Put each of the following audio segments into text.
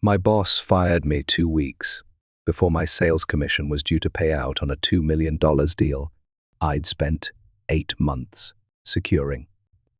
My boss fired me 2 weeks before my sales commission was due to pay out on a $2 million deal I'd spent 8 months securing.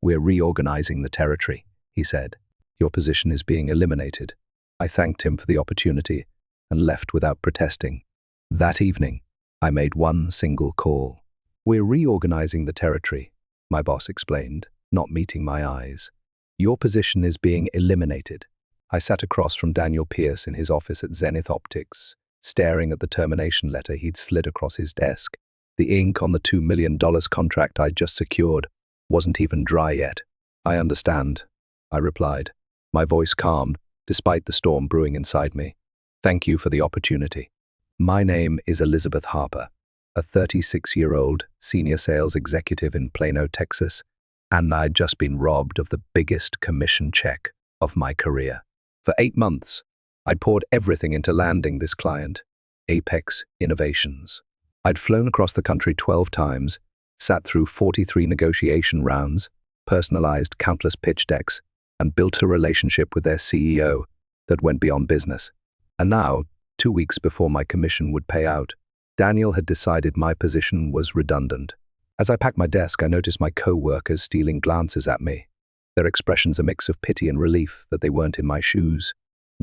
"We're reorganizing the territory," he said. "Your position is being eliminated." I thanked him for the opportunity and left without protesting. That evening, I made one single call. "We're reorganizing the territory," my boss explained, not meeting my eyes. "Your position is being eliminated." I sat across from Daniel Pierce in his office at Zenith Optics, staring at the termination letter he'd slid across his desk. The ink on the $2 million contract I'd just secured wasn't even dry yet. "I understand," I replied, my voice calmed despite the storm brewing inside me. "Thank you for the opportunity. My name is Elizabeth Harper, a 36-year-old senior sales executive in Plano, Texas, and I'd just been robbed of the biggest commission check of my career. For 8 months, I'd poured everything into landing this client, Apex Innovations. I'd flown across the country 12 times, sat through 43 negotiation rounds, personalized countless pitch decks, and built a relationship with their CEO that went beyond business. And now, 2 weeks before my commission would pay out, Daniel had decided my position was redundant. As I packed my desk, I noticed my co-workers stealing glances at me, their expressions a mix of pity and relief that they weren't in my shoes.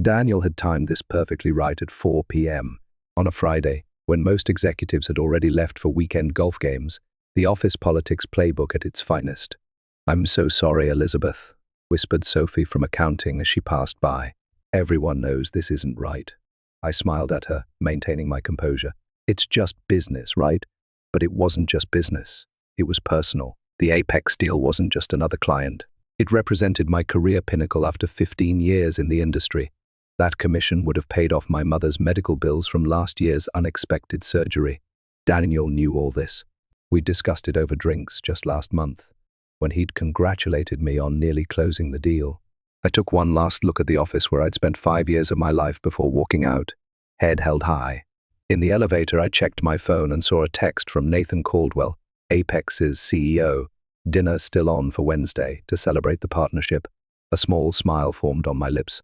Daniel had timed this perfectly right at 4 p.m. on a Friday, when most executives had already left for weekend golf games, the office politics playbook at its finest. "I'm so sorry, Elizabeth," whispered Sophie from accounting as she passed by. "Everyone knows this isn't right." I smiled at her, maintaining my composure. "It's just business, right?" But it wasn't just business. It was personal. The Apex deal wasn't just another client. It represented my career pinnacle after 15 years in the industry. That commission would have paid off my mother's medical bills from last year's unexpected surgery. Daniel knew all this. We'd discussed it over drinks just last month, when he'd congratulated me on nearly closing the deal. I took one last look at the office where I'd spent 5 years of my life before walking out, head held high. In the elevator, I checked my phone and saw a text from Nathan Caldwell, Apex's CEO. "Dinner still on for Wednesday to celebrate the partnership." A small smile formed on my lips.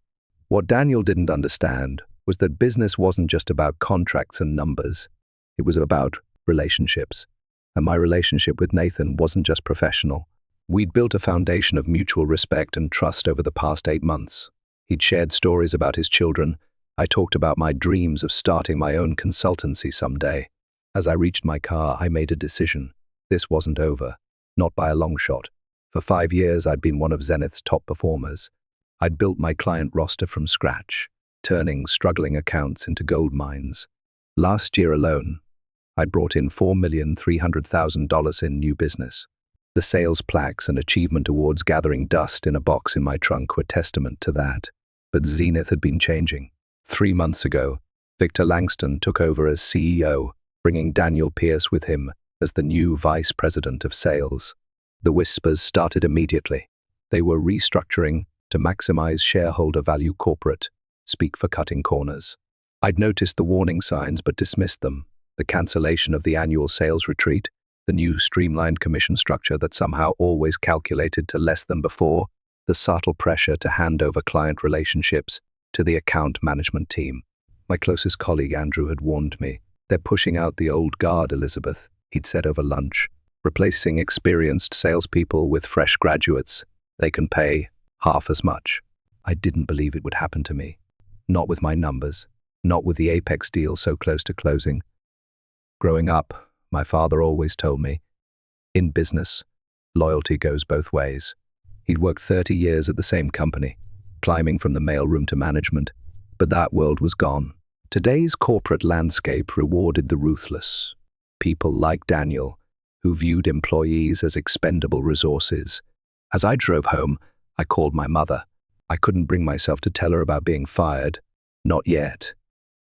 What Daniel didn't understand was that business wasn't just about contracts and numbers. It was about relationships. And my relationship with Nathan wasn't just professional. We'd built a foundation of mutual respect and trust over the past 8 months. He'd shared stories about his children. I talked about my dreams of starting my own consultancy someday. As I reached my car, I made a decision. This wasn't over. Not by a long shot. For 5 years, I'd been one of Zenith's top performers. I'd built my client roster from scratch, turning struggling accounts into gold mines. Last year alone, I'd brought in $4,300,000 in new business. The sales plaques and achievement awards gathering dust in a box in my trunk were testament to that. But Zenith had been changing. 3 months ago, Victor Langston took over as CEO, bringing Daniel Pierce with him as the new vice president of sales. The whispers started immediately. They were restructuring to maximize shareholder value corporate, speak for cutting corners. I'd noticed the warning signs but dismissed them. The cancellation of the annual sales retreat, the new streamlined commission structure that somehow always calculated to less than before, the subtle pressure to hand over client relationships to the account management team. My closest colleague Andrew had warned me. "They're pushing out the old guard, Elizabeth," he'd said over lunch, "replacing experienced salespeople with fresh graduates. They can pay half as much." I didn't believe it would happen to me. Not with my numbers. Not with the Apex deal so close to closing. Growing up, my father always told me, in business, loyalty goes both ways. He'd worked 30 years at the same company, climbing from the mailroom to management, but that world was gone. Today's corporate landscape rewarded the ruthless. People like Daniel, who viewed employees as expendable resources. As I drove home, I called my mother. I couldn't bring myself to tell her about being fired. Not yet.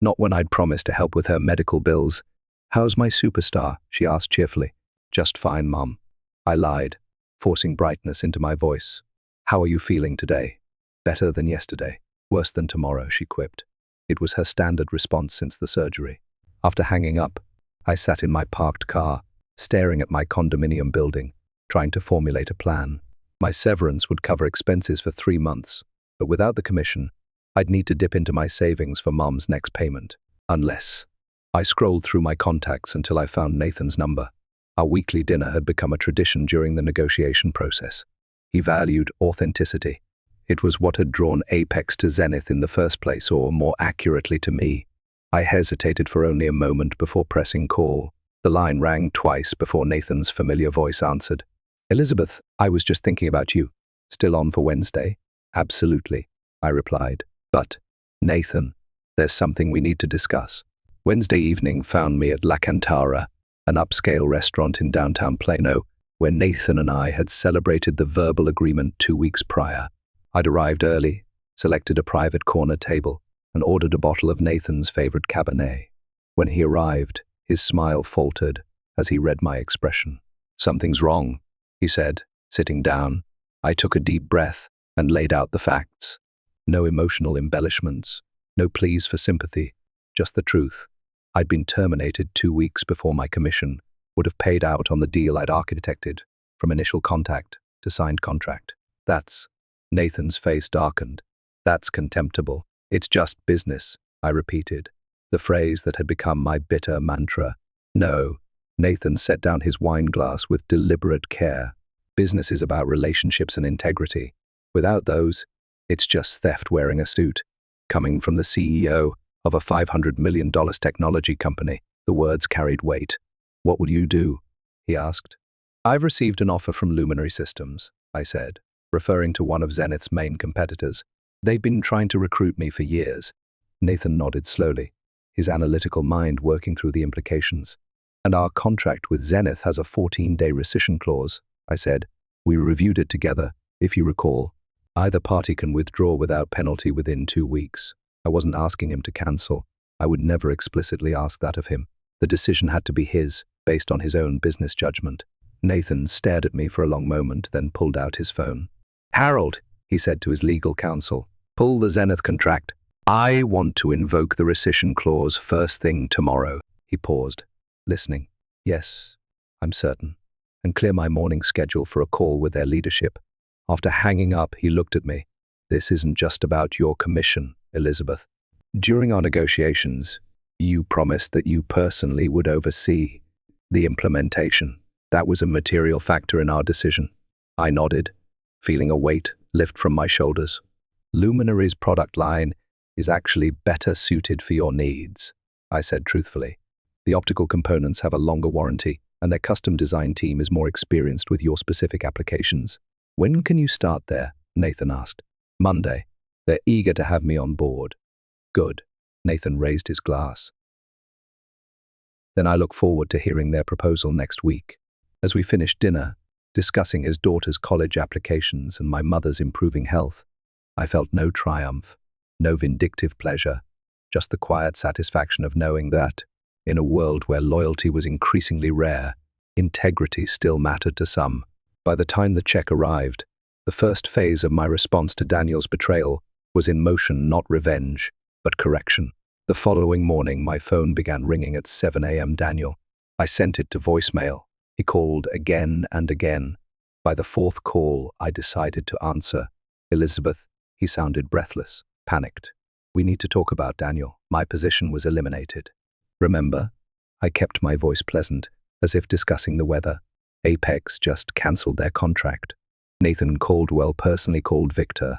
Not when I'd promised to help with her medical bills. "How's my superstar?" she asked cheerfully. "Just fine, Mom." I lied, forcing brightness into my voice. "How are you feeling today?" "Better than yesterday. Worse than tomorrow," she quipped. It was her standard response since the surgery. After hanging up, I sat in my parked car, staring at my condominium building, trying to formulate a plan. My severance would cover expenses for 3 months, but without the commission, I'd need to dip into my savings for Mom's next payment. Unless. I scrolled through my contacts until I found Nathan's number. Our weekly dinner had become a tradition during the negotiation process. He valued authenticity. It was what had drawn Apex to Zenith in the first place, or more accurately to me. I hesitated for only a moment before pressing call. The line rang twice before Nathan's familiar voice answered. "Elizabeth, I was just thinking about you. Still on for Wednesday?" "Absolutely," I replied. "But, Nathan, there's something we need to discuss." Wednesday evening found me at La Cantara, an upscale restaurant in downtown Plano, where Nathan and I had celebrated the verbal agreement 2 weeks prior. I'd arrived early, selected a private corner table, and ordered a bottle of Nathan's favorite Cabernet. When he arrived, his smile faltered as he read my expression. "Something's wrong," he said, sitting down. I took a deep breath and laid out the facts. No emotional embellishments, no pleas for sympathy, just the truth. I'd been terminated 2 weeks before my commission would have paid out on the deal I'd architected, from initial contact to signed contract. "That's..." Nathan's face darkened. "That's contemptible. It's just business," I repeated, the phrase that had become my bitter mantra. "No." Nathan set down his wine glass with deliberate care. "Business is about relationships and integrity. Without those, it's just theft wearing a suit." Coming from the CEO of a $500 million technology company, the words carried weight. "What will you do?" he asked. "I've received an offer from Luminary Systems," I said, referring to one of Zenith's main competitors. "They've been trying to recruit me for years." Nathan nodded slowly, his analytical mind working through the implications. "And our contract with Zenith has a 14-day rescission clause," I said. "We reviewed it together, if you recall. Either party can withdraw without penalty within 2 weeks. I wasn't asking him to cancel. I would never explicitly ask that of him. The decision had to be his, based on his own business judgment." Nathan stared at me for a long moment, then pulled out his phone. "Harold," he said to his legal counsel, "pull the Zenith contract. I want to invoke the rescission clause first thing tomorrow." He paused, listening. "Yes, I'm certain," and clear my morning schedule for a call with their leadership. After hanging up, he looked at me. "This isn't just about your commission, Elizabeth. During our negotiations, you promised that you personally would oversee the implementation. That was a material factor in our decision." I nodded, feeling a weight lift from my shoulders. "Luminary's product line is actually better suited for your needs," I said truthfully. "The optical components have a longer warranty, and their custom design team is more experienced with your specific applications." "When can you start there?" Nathan asked. "Monday. They're eager to have me on board." "Good." Nathan raised his glass. "Then I look forward to hearing their proposal next week." As we finished dinner, discussing his daughter's college applications and my mother's improving health, I felt no triumph, no vindictive pleasure, just the quiet satisfaction of knowing that, in a world where loyalty was increasingly rare, integrity still mattered to some. By the time the check arrived, the first phase of my response to Daniel's betrayal was in motion, not revenge, but correction. The following morning, my phone began ringing at 7 a.m. Daniel. I sent it to voicemail. He called again and again. By the fourth call, I decided to answer. "Elizabeth," he sounded breathless, panicked. "We need to talk about Daniel. My position was eliminated." "Remember?" I kept my voice pleasant, as if discussing the weather. "Apex just cancelled their contract. Nathan Caldwell personally called Victor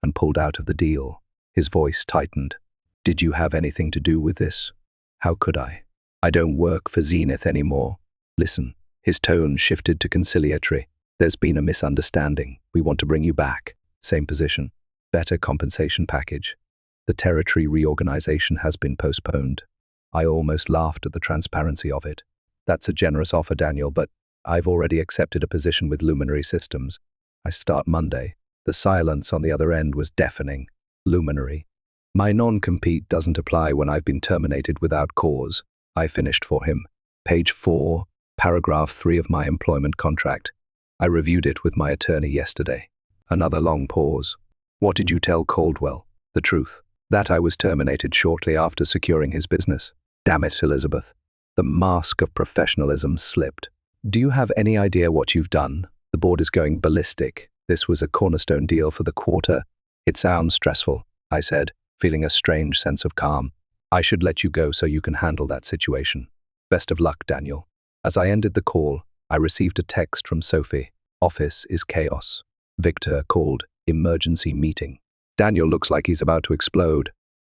and pulled out of the deal." His voice tightened. "Did you have anything to do with this?" "How could I? I don't work for Zenith anymore. Listen." His tone shifted to conciliatory. "There's been a misunderstanding. We want to bring you back. Same position. Better compensation package. The territory reorganization has been postponed." I almost laughed at the transparency of it. "That's a generous offer, Daniel, but I've already accepted a position with Luminary Systems. I start Monday." The silence on the other end was deafening. "Luminary. My non-compete doesn't apply when I've been terminated without cause." I finished for him. Page 4, paragraph 3 of my employment contract. I reviewed it with my attorney yesterday. Another long pause. "What did you tell Caldwell?" "The truth. That I was terminated shortly after securing his business." "Damn it, Elizabeth." The mask of professionalism slipped. "Do you have any idea what you've done? The board is going ballistic. This was a cornerstone deal for the quarter." "It sounds stressful," I said. feeling a strange sense of calm. I should let you go so you can handle that situation. Best of luck, Daniel. As I ended the call, I received a text from Sophie. Office is chaos. Victor called emergency meeting. Daniel looks like he's about to explode.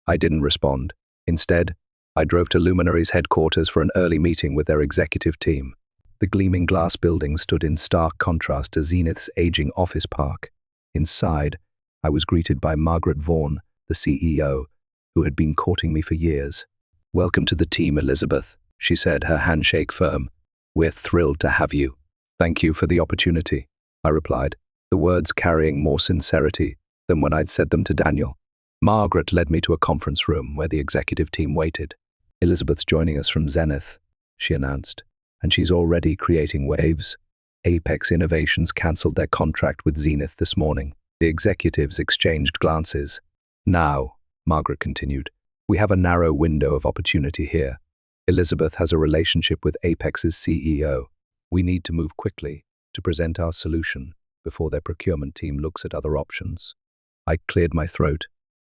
I didn't respond. Instead, I drove to Luminary's headquarters for an early meeting with their executive team. The gleaming glass building stood in stark contrast to Zenith's aging office park. Inside, I was greeted by Margaret Vaughan, the CEO, who had been courting me for years. "Welcome to the team, Elizabeth," she said, her handshake firm. "We're thrilled to have you." "Thank you for the opportunity," I replied, the words carrying more sincerity than when I'd said them to Daniel. Margaret led me to a conference room where the executive team waited. "Elizabeth's joining us from Zenith," she announced, "and she's already creating waves." Apex Innovations cancelled their contract with Zenith this morning. The executives exchanged glances. "Now," Margaret continued, "we have a narrow window of opportunity here. Elizabeth has a relationship with Apex's CEO. We need to move quickly to present our solution before their procurement team looks at other options." I cleared my throat.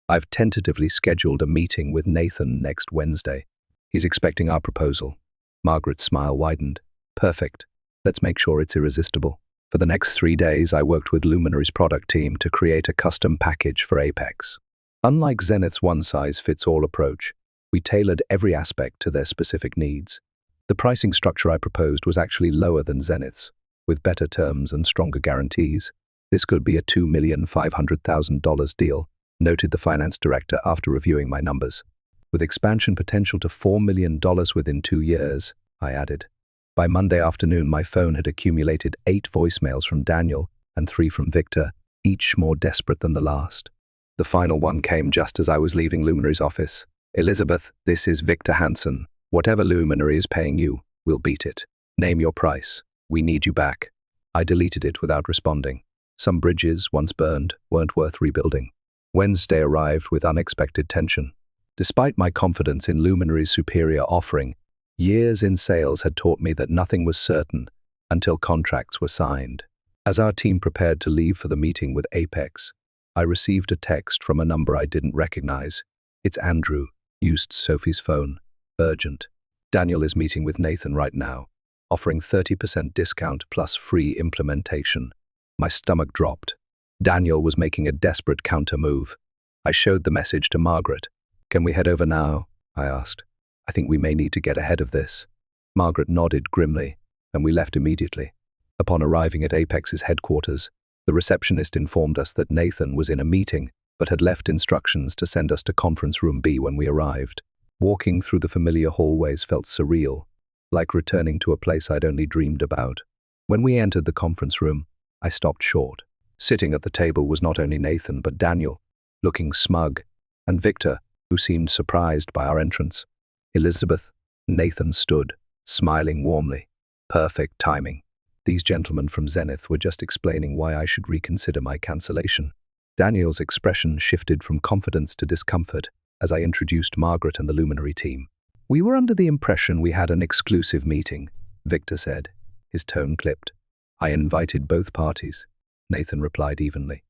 "I've tentatively scheduled a meeting with Nathan next Wednesday. He's expecting our proposal." Margaret's smile widened. "Perfect. Let's make sure it's irresistible." For the next 3 days, I worked with Luminary's product team to create a custom package for Apex. Unlike Zenith's one-size-fits-all approach, we tailored every aspect to their specific needs. The pricing structure I proposed was actually lower than Zenith's, with better terms and stronger guarantees. "This could be a $2,500,000 deal," noted the finance director after reviewing my numbers. "With expansion potential to $4 million within 2 years," I added. By Monday afternoon, my phone had accumulated 8 voicemails from Daniel and 3 from Victor, each more desperate than the last. The final one came just as I was leaving Luminary's office. "Elizabeth, this is Victor Hansen. Whatever Luminary is paying you, we'll beat it. Name your price. We need you back." I deleted it without responding. Some bridges, once burned, weren't worth rebuilding. Wednesday arrived with unexpected tension. Despite my confidence in Luminary's superior offering, years in sales had taught me that nothing was certain until contracts were signed. As our team prepared to leave for the meeting with Apex, I received a text from a number I didn't recognize. "It's Andrew," used Sophie's phone. "Urgent. Daniel is meeting with Nathan right now, offering 30% discount plus free implementation." My stomach dropped. Daniel was making a desperate counter move. I showed the message to Margaret. "Can we head over now?" I asked. "I think we may need to get ahead of this." Margaret nodded grimly, and we left immediately. Upon arriving at Apex's headquarters, the receptionist informed us that Nathan was in a meeting, but had left instructions to send us to conference room B when we arrived. Walking through the familiar hallways felt surreal, like returning to a place I'd only dreamed about. When we entered the conference room, I stopped short. Sitting at the table was not only Nathan, but Daniel, looking smug, and Victor, who seemed surprised by our entrance. "Elizabeth," Nathan stood, smiling warmly. Perfect timing. These gentlemen from Zenith were just explaining why I should reconsider my cancellation. Daniel's expression shifted from confidence to discomfort as I introduced Margaret and the Luminary team. "We were under the impression we had an exclusive meeting," Victor said, his tone clipped. "I invited both parties," Nathan replied evenly.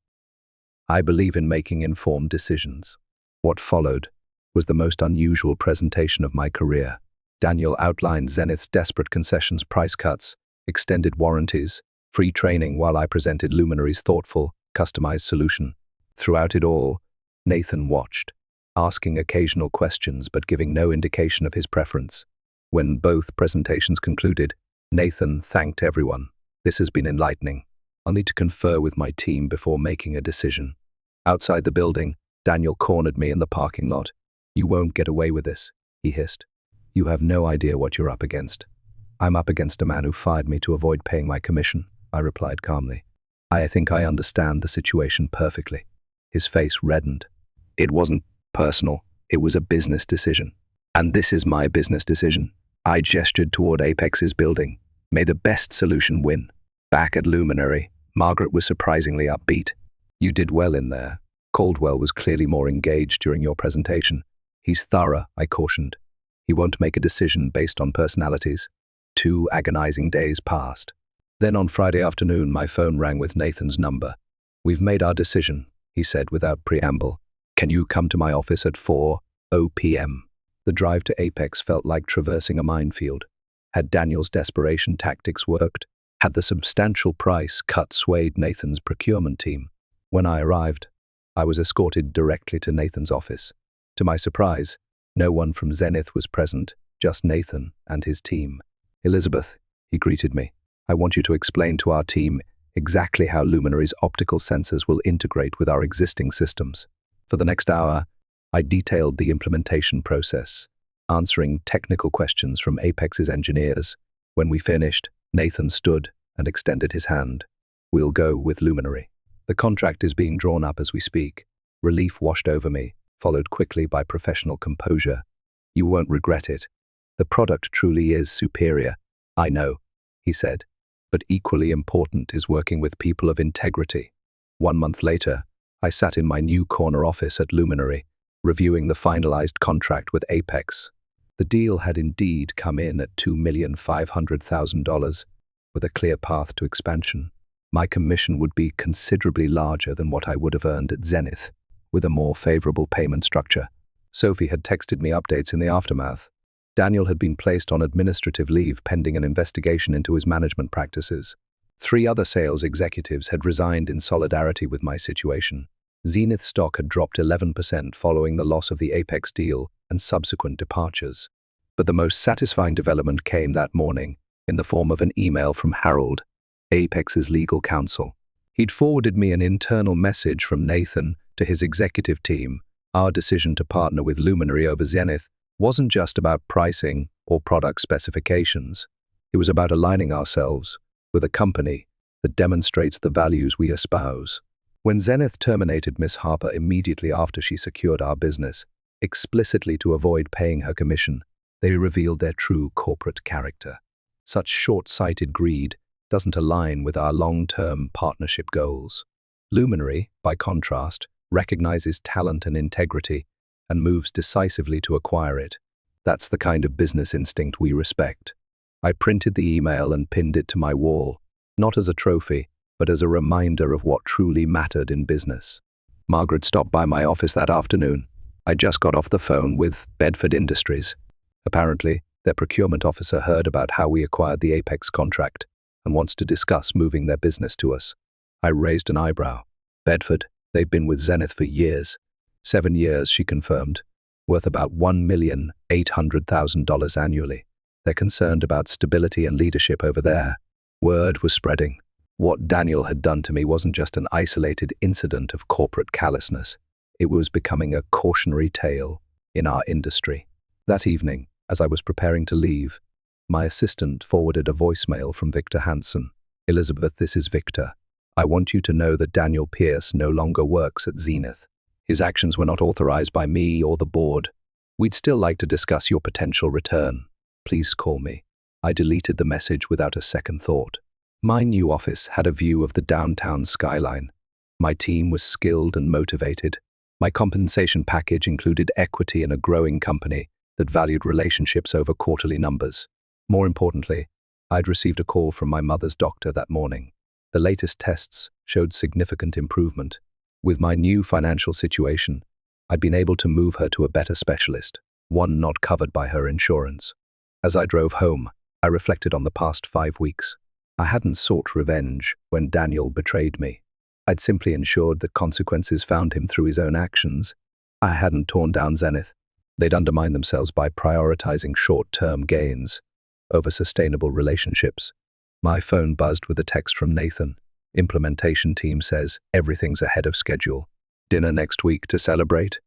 "I believe in making informed decisions." What followed was the most unusual presentation of my career. Daniel outlined Zenith's desperate concessions, price cuts, extended warranties, free training, while I presented Luminary's thoughtful, customized solution. Throughout it all, Nathan watched, asking occasional questions but giving no indication of his preference. When both presentations concluded, Nathan thanked everyone. "This has been enlightening. I'll need to confer with my team before making a decision." Outside the building, Daniel cornered me in the parking lot. "You won't get away with this," he hissed. "You have no idea what you're up against." "I'm up against a man who fired me to avoid paying my commission," I replied calmly. "I think I understand the situation perfectly." His face reddened. "It wasn't personal. It was a business decision. And this is my business decision." I gestured toward Apex's building. "May the best solution win." Back at Luminary, Margaret was surprisingly upbeat. "You did well in there. Caldwell was clearly more engaged during your presentation." "He's thorough," I cautioned. "He won't make a decision based on personalities." 2 agonizing days passed. Then on Friday afternoon, my phone rang with Nathan's number. "We've made our decision," he said without preamble. Can you come to my office at 4:00 p.m.? The drive to Apex felt like traversing a minefield. Had Daniel's desperation tactics worked? Had the substantial price cut swayed Nathan's procurement team? When I arrived, I was escorted directly to Nathan's office. To my surprise, no one from Zenith was present, just Nathan and his team. "Elizabeth," he greeted me, "I want you to explain to our team exactly how Luminary's optical sensors will integrate with our existing systems." For the next hour, I detailed the implementation process, answering technical questions from Apex's engineers. When we finished, Nathan stood and extended his hand. "We'll go with Luminary. The contract is being drawn up as we speak." Relief washed over me, followed quickly by professional composure. "You won't regret it. The product truly is superior." "I know," he said, "but equally important is working with people of integrity." 1 month later, I sat in my new corner office at Luminary, reviewing the finalized contract with Apex. The deal had indeed come in at $2,500,000, with a clear path to expansion. My commission would be considerably larger than what I would have earned at Zenith, with a more favorable payment structure. Sophie had texted me updates in the aftermath. Daniel had been placed on administrative leave pending an investigation into his management practices. 3 other sales executives had resigned in solidarity with my situation. Zenith stock had dropped 11% following the loss of the Apex deal and subsequent departures. But the most satisfying development came that morning in the form of an email from Harold, Apex's legal counsel. He'd forwarded me an internal message from Nathan to his executive team. Our decision to partner with Luminary over Zenith wasn't just about pricing or product specifications. It was about aligning ourselves with a company that demonstrates the values we espouse. When Zenith terminated Miss Harper immediately after she secured our business, explicitly to avoid paying her commission, they revealed their true corporate character. Such short-sighted greed doesn't align with our long-term partnership goals. Luminary, by contrast, recognizes talent and integrity and moves decisively to acquire it. That's the kind of business instinct we respect. I printed the email and pinned it to my wall, not as a trophy, but as a reminder of what truly mattered in business. Margaret stopped by my office that afternoon. I just got off the phone with Bedford Industries. Apparently, their procurement officer heard about how we acquired the Apex contract and wants to discuss moving their business to us. I raised an eyebrow. "Bedford, they've been with Zenith for years." 7 years, she confirmed, worth about $1,800,000 annually. They're concerned about stability and leadership over there. Word was spreading. What Daniel had done to me wasn't just an isolated incident of corporate callousness. It was becoming a cautionary tale in our industry. That evening, as I was preparing to leave, my assistant forwarded a voicemail from Victor Hansen. "Elizabeth, this is Victor. I want you to know that Daniel Pierce no longer works at Zenith. His actions were not authorized by me or the board. We'd still like to discuss your potential return. Please call me." I deleted the message without a second thought. My new office had a view of the downtown skyline. My team was skilled and motivated. My compensation package included equity in a growing company that valued relationships over quarterly numbers. More importantly, I'd received a call from my mother's doctor that morning. The latest tests showed significant improvement. With my new financial situation, I'd been able to move her to a better specialist, one not covered by her insurance. As I drove home, I reflected on the past 5 weeks. I hadn't sought revenge when Daniel betrayed me. I'd simply ensured that consequences found him through his own actions. I hadn't torn down Zenith. They'd undermined themselves by prioritizing short-term gains over sustainable relationships. My phone buzzed with a text from Nathan. "Implementation team says everything's ahead of schedule. Dinner next week to celebrate?"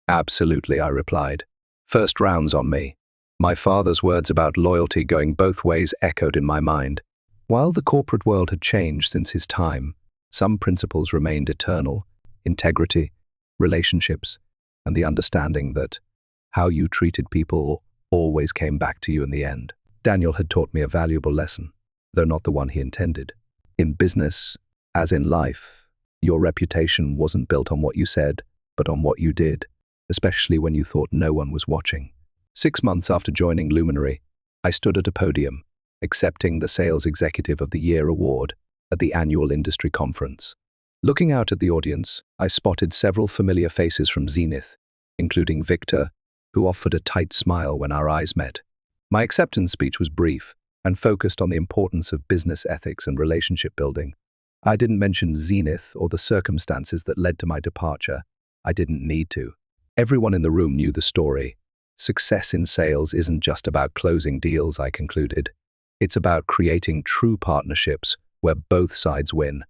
"Absolutely," I replied. "First round's on me." My father's words about loyalty going both ways echoed in my mind. While the corporate world had changed since his time, some principles remained eternal: integrity, relationships, and the understanding that how you treated people always came back to you in the end. Daniel had taught me a valuable lesson, though not the one he intended. In business, as in life, your reputation wasn't built on what you said, but on what you did, especially when you thought no one was watching. 6 months after joining Luminary, I stood at a podium, accepting the Sales Executive of the Year award at the annual industry conference. Looking out at the audience, I spotted several familiar faces from Zenith, including Victor, who offered a tight smile when our eyes met. My acceptance speech was brief and focused on the importance of business ethics and relationship building. I didn't mention Zenith or the circumstances that led to my departure. I didn't need to. Everyone in the room knew the story. Success in sales isn't just about closing deals, I concluded. It's about creating true partnerships where both sides win.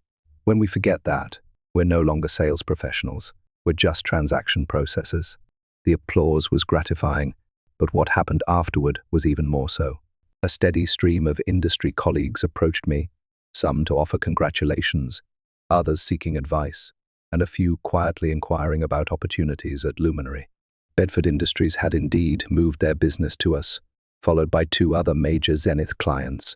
When we forget that, we're no longer sales professionals. We're just transaction processors. The applause was gratifying, but what happened afterward was even more so. A steady stream of industry colleagues approached me, some to offer congratulations, others seeking advice, and a few quietly inquiring about opportunities at Luminary. Bedford Industries had indeed moved their business to us, followed by 2 other major Zenith clients.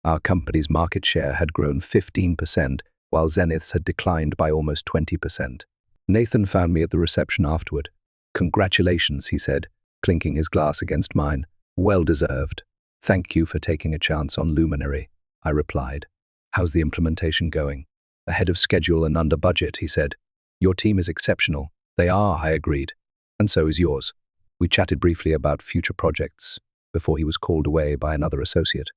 Our company's market share had grown 15%, while Zenith's had declined by almost 20%. Nathan found me at the reception afterward. "Congratulations," he said, clinking his glass against mine. "Well deserved." "Thank you for taking a chance on Luminary," I replied. "How's the implementation going?" "Ahead of schedule and under budget," he said. "Your team is exceptional." "They are," I agreed. "And so is yours." We chatted briefly about future projects before he was called away by another associate.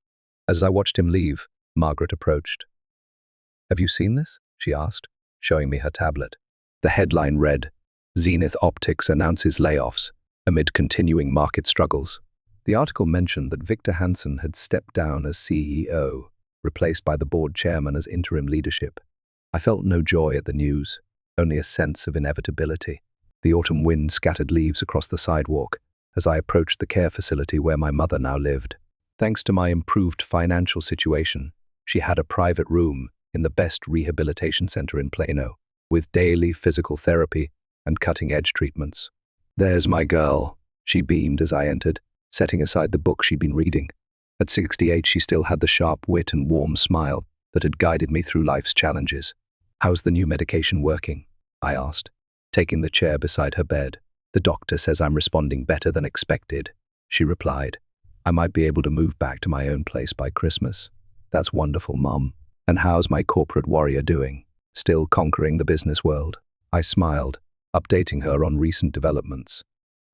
As I watched him leave, Margaret approached. "Have you seen this?" she asked, showing me her tablet. The headline read, "Zenith Optics announces layoffs amid continuing market struggles." The article mentioned that Victor Hansen had stepped down as CEO, replaced by the board chairman as interim leadership. I felt no joy at the news, only a sense of inevitability. The autumn wind scattered leaves across the sidewalk as I approached the care facility where my mother now lived. Thanks to my improved financial situation, she had a private room in the best rehabilitation center in Plano, with daily physical therapy and cutting-edge treatments. "There's my girl," she beamed as I entered, setting aside the book she'd been reading. At 68, she still had the sharp wit and warm smile that had guided me through life's challenges. "How's the new medication working?" I asked, taking the chair beside her bed. "The doctor says I'm responding better than expected," she replied. "I might be able to move back to my own place by Christmas." "That's wonderful, Mom. And how's my corporate warrior doing? Still conquering the business world?" I smiled, updating her on recent developments.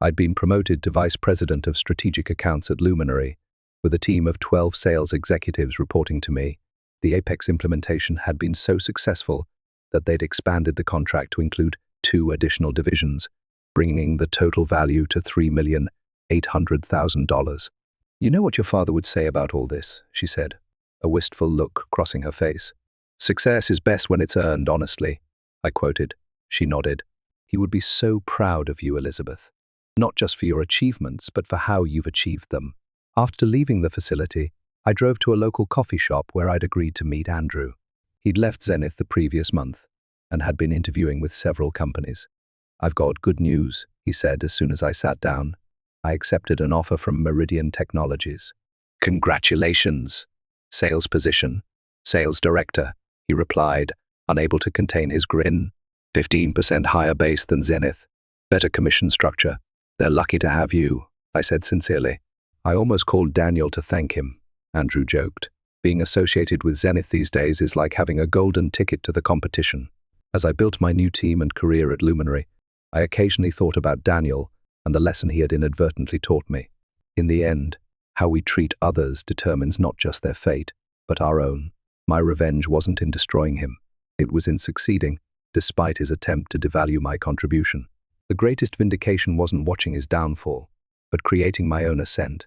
I'd been promoted to Vice President of Strategic Accounts at Luminary, with a team of 12 sales executives reporting to me. The Apex implementation had been so successful that they'd expanded the contract to include 2 additional divisions, bringing the total value to $3,800,000. "You know what your father would say about all this," she said, a wistful look crossing her face. "Success is best when it's earned, honestly," I quoted. She nodded. "He would be so proud of you, Elizabeth. Not just for your achievements, but for how you've achieved them." After leaving the facility, I drove to a local coffee shop where I'd agreed to meet Andrew. He'd left Zenith the previous month and had been interviewing with several companies. "I've got good news," he said as soon as I sat down. "I accepted an offer from Meridian Technologies." "Congratulations." "Sales position." "Sales director," he replied, unable to contain his grin. 15% higher base than Zenith. Better commission structure. "They're lucky to have you," I said sincerely. "I almost called Daniel to thank him," Andrew joked. "Being associated with Zenith these days is like having a golden ticket to the competition." As I built my new team and career at Luminary, I occasionally thought about Daniel and the lesson he had inadvertently taught me. In the end, how we treat others determines not just their fate, but our own. My revenge wasn't in destroying him. It was in succeeding, despite his attempt to devalue my contribution. The greatest vindication wasn't watching his downfall, but creating my own ascent.